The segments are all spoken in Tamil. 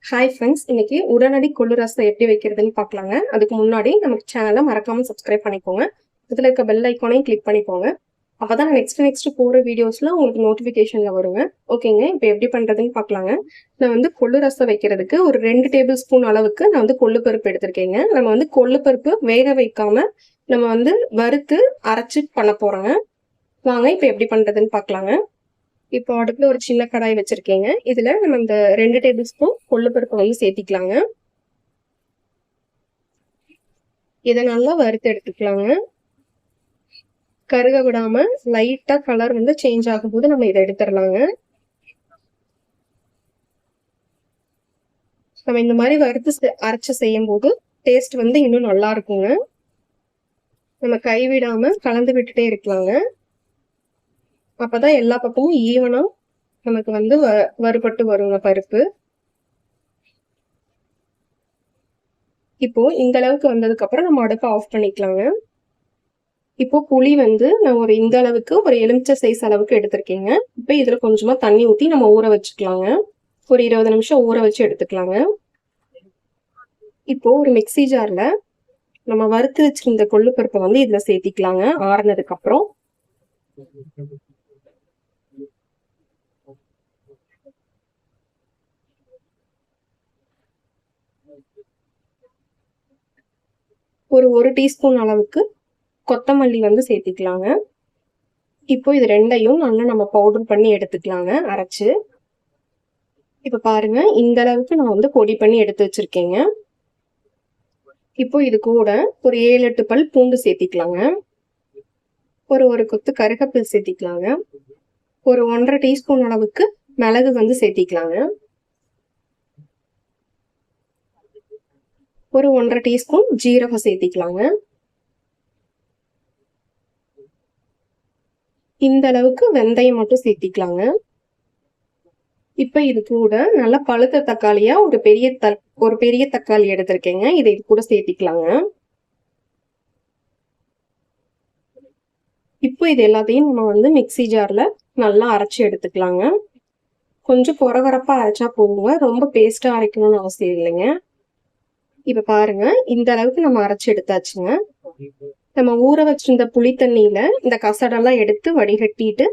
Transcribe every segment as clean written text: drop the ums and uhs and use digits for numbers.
ஹாய் ஃப்ரெண்ட்ஸ், இன்னைக்கு உடனடி கொள்ளு ரசம் எப்படி வைக்கிறதுன்னு பார்க்கலாங்க. அதுக்கு முன்னாடி நம்ம சேனலை மறக்காம சப்ஸ்கிரைப் பண்ணிக்கோங்க. இதில் இருக்க பெல் ஐக்கானையும் கிளிக் பண்ணிக்கோங்க. அப்பதான் நான் நெக்ஸ்ட் போகிற வீடியோஸ்ல உங்களுக்கு நோட்டிஃபிகேஷன்ல வருங்க. ஓகேங்க, இப்போ எப்படி பண்றதுன்னு பார்க்கலாங்க. நான் வந்து கொள்ளு ரசம் வைக்கிறதுக்கு ஒரு 2 டேபிள் ஸ்பூன் அளவுக்கு நான் வந்து கொள்ளு பருப்பு எடுத்திருக்கேங்க. நம்ம வந்து கொள்ளு பருப்பு வேக வைக்காம நம்ம வந்து வறுத்து அரைச்சி பண்ண போறோங்க. வாங்க இப்போ எப்படி பண்றதுன்னு பார்க்கலாங்க. இப்போ அடுப்புல ஒரு சின்ன கடாய் வச்சிருக்கேங்க. இதுல நம்ம இந்த 2 டேபிள் ஸ்பூன் கொள்ளுப்பருப்பு வந்து சேர்த்திக்கலாங்க. இதை நல்லா வறுத்து எடுத்துக்கலாங்க. கருக விடாம லைட்டா கலர் வந்து சேஞ்ச் ஆகும்போது நம்ம இதை எடுத்துடலாங்க. நம்ம இந்த மாதிரி வறுத்து அரைச்சு செய்யும் போது டேஸ்ட் வந்து இன்னும் நல்லா இருக்குங்க. நம்ம கைவிடாம கலந்து விட்டுட்டே இருக்கலாங்க. அப்பதான் எல்லா பக்கமும் ஈவனா நமக்கு வந்து வறுபட்டு வருங்க பருப்பு. இப்போ இந்த அளவுக்கு வந்ததுக்கு அப்புறம் நம்ம அடுப்பை ஆஃப் பண்ணிக்கலாங்க. இப்போ புளி வந்து நான் இந்த அளவுக்கு ஒரு எலுமிச்சை சைஸ் அளவுக்கு எடுத்திருக்கேங்க. இப்போ இதுல கொஞ்சமா தண்ணி ஊற்றி நம்ம ஊற வச்சுக்கலாங்க. ஒரு 20 நிமிஷம் ஊற வச்சு எடுத்துக்கலாங்க. இப்போ ஒரு மிக்சி ஜார்ல நம்ம வறுத்து வச்சிருந்த கொள்ளு பருப்பை வந்து இதுல சேர்த்திக்கலாங்க. ஆறுனதுக்கு அப்புறம் ஒரு டீஸ்பூன் அளவுக்கு கொத்தமல்லி வந்து சேர்த்திக்கலாங்க. இப்போ இது ரெண்டையும் நல்லா நம்ம பவுடர் பண்ணி எடுத்துக்கலாங்க அரைச்சு. இப்ப பாருங்க, இந்த அளவுக்கு நான் வந்து பொடி பண்ணி எடுத்து வச்சிருக்கேங்க. இப்போ இது கூட ஒரு 7-8 பல் பூண்டு சேர்த்திக்கலாங்க. ஒரு கொத்து கருகப்பில் சேர்த்திக்கலாங்க. ஒரு 1.5 டீஸ்பூன் அளவுக்கு மிளகு வந்து சேர்த்திக்கலாங்க. ஒரு 1.5 டீஸ்பூன் ஜீரகம் சேர்த்திக்கலாங்க. இந்த அளவுக்கு வெந்தயம் மட்டும் சேர்த்திக்கலாங்க. இப்ப இது கூட நல்லா பழுத்த தக்காளியா ஒரு பெரிய தக்காளி எடுத்திருக்கேங்க. இதை இது கூட சேர்த்திக்கலாங்க. இப்போ இது எல்லாத்தையும் நம்ம வந்து மிக்சி ஜார்ல நல்லா அரைச்சி எடுத்துக்கலாங்க. கொஞ்சம் கொரகொரப்பா அரைச்சா போதுங்க, ரொம்ப பேஸ்டா அரைக்கணும்னு அவசியம் இல்லைங்க. இப்ப பாருங்க, இந்த அளவுக்கு நம்ம அரைச்சி எடுத்தாச்சுங்க. நம்ம ஊற வச்சிருந்த புளி தண்ணியில இந்த கசடெல்லாம் எடுத்து வடிகட்டிட்டு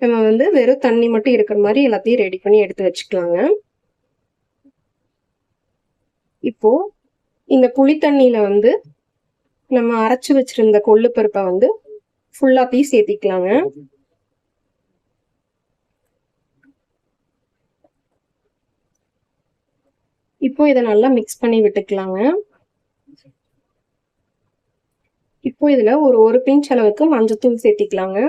நம்ம வந்து வெறும் தண்ணி மட்டும் இருக்கிற மாதிரி எல்லாத்தையும் ரெடி பண்ணி எடுத்து வச்சுக்கலாங்க. இப்போ இந்த புளி தண்ணியில வந்து நம்ம அரைச்சு வச்சிருந்த கொள்ளு பருப்பை வந்து ஃபுல்லாத்தையும் சேர்த்திக்கலாங்க. இப்போ இதை நல்லா மிக்ஸ் பண்ணி விட்டுக்கலாங்க. இப்போ இதுல ஒரு பிஞ்ச் அளவுக்கு மஞ்சத்தூள் சேர்த்திக்கலாங்க.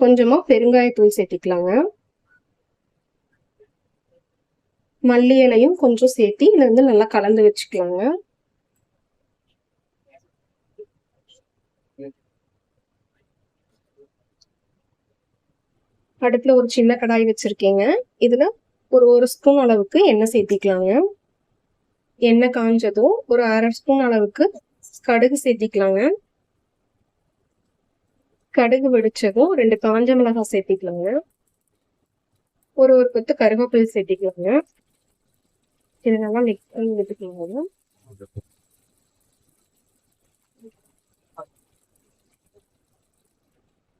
கொஞ்சமா பெருங்காயத்தூள் சேர்த்திக்கலாங்க. மல்லி இலையும் கொஞ்சம் சேர்த்தி இதை வந்து நல்லா கலந்து வச்சுக்கலாங்க. அடுப்புல ஒரு சின்ன கடாய் வச்சிருக்கேங்க. இதுல ஒரு ஸ்பூன் அளவுக்கு எண்ணெய் சேர்த்திக்கலாங்க. எண்ணெய் காஞ்சதும் ஒரு 1/2 ஸ்பூன் அளவுக்கு கடுகு சேர்த்திக்கலாங்க. கடுகு வெடிச்சதும் 2 காஞ்ச மிளகாய் சேர்த்திக்கலாங்க. ஒரு கொத்து கருவேப்பிலை சேர்த்திக்கலாங்க. இது நல்லா மிக்ஸ் பண்ணி விட்டுக்கலாங்க.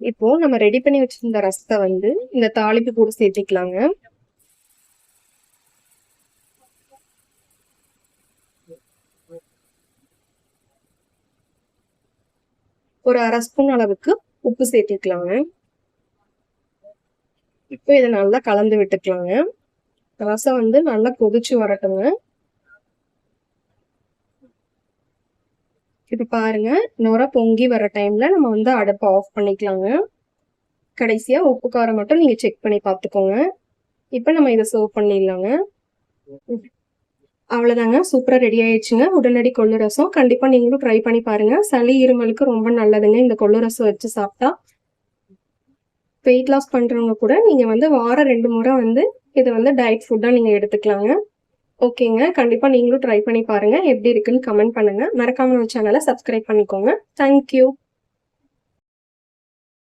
இப்போ நம்ம ரெடி பண்ணி வச்சிருந்த ரசத்தை வந்து இந்த தாளிப்பு கூட சேர்த்திக்கலாங்க. ஒரு 1/2 ஸ்பூன் அளவுக்கு உப்பு சேர்த்திக்கலாங்க. இப்போ இதை நல்லா கலந்து விட்டுக்கலாங்க. ரசம் வந்து நல்லா கொதிச்சு வரட்டுங்க. இப்ப பாருங்க, நுரை பொங்கி வர டைம்ல நம்ம வந்து அடுப்பை ஆஃப் பண்ணிக்கலாங்க. கடைசியா உப்பு காரம் மட்டும் நீங்க செக் பண்ணி பார்த்துக்கோங்க. இப்ப நம்ம இதை சர்வ் பண்ணிடலாங்க. அவ்வளவுதாங்க, சூப்பரா ரெடி ஆயிடுச்சுங்க உடனடி கொள்ளு ரசம். கண்டிப்பா நீங்களும் ட்ரை பண்ணி பாருங்க. சளி இருமலுக்கு ரொம்ப நல்லதுங்க இந்த கொள்ளு ரசம் வச்சு சாப்பிட்டா. வெயிட் லாஸ் பண்றவங்க கூட நீங்க வந்து வாரம் 2 முறை வந்து இதை வந்து டயட் ஃபுட்டா நீங்க எடுத்துக்கலாங்க. ஓகேங்க, கண்டிப்பா நீங்களும் ட்ரை பண்ணி பாருங்க. எப்படி இருக்குன்னு கமெண்ட் பண்ணுங்க. மறக்காம நம்ம சேனலை சப்ஸ்கிரைப் பண்ணிக்கோங்க. தேங்க்யூ.